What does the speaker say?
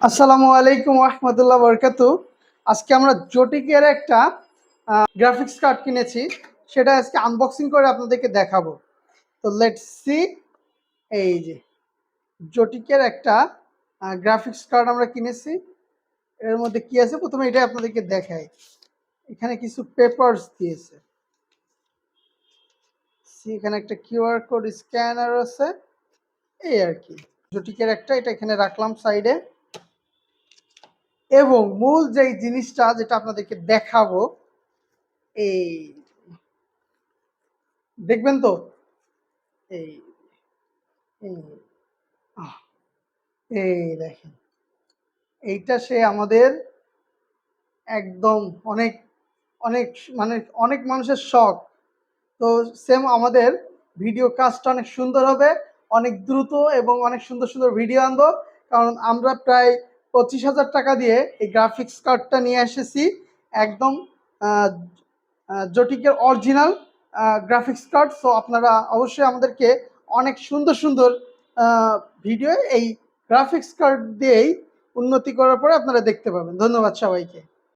আসসালামু আলাইকুম রহমতুল্লাহ বরকাতু। আজকে আমরা জটিকের একটা গ্রাফিক্স কার্ড কিনেছি, সেটা আজকে আনবক্সিং করে আপনাদেরকে দেখাবো। তো লেটস সি। এই যে জটিকের একটা গ্রাফিক্স কার্ড আমরা কিনেছি। এর মধ্যে কি আছে প্রথমে এটা আপনাদেরকে দেখাই। এখানে কিছু পেপারস দিয়েছে, এখানে একটা কিউআর কোড স্ক্যানার আছে, এই আর কি। জটিকের একটা এটা এখানে রাখলাম সাইডে। এবং মূল যেই জিনিসটা যেটা আপনাদেরকে দেখাবো, এই দেখবেন তো, এই এই এই দেখেন, এইটা সে আমাদের একদম অনেক অনেক মানে অনেক মানুষের শখ। তো সেম আমাদের ভিডিও কাজটা অনেক সুন্দর হবে, অনেক দ্রুত এবং অনেক সুন্দর সুন্দর ভিডিও আনবো। কারণ আমরা প্রায় 25,000 টাকা দিয়ে এই গ্রাফিক্স কার্ডটা নিয়ে এসেছি, একদম জটিকের অরিজিনাল গ্রাফিক্স কার্ড। সো আপনারা অবশ্যই আমাদেরকে অনেক সুন্দর সুন্দর ভিডিও এই গ্রাফিক্স কার্ড দিয়েই উন্নতি করার পরে আপনারা দেখতে পাবেন। ধন্যবাদ সবাইকে।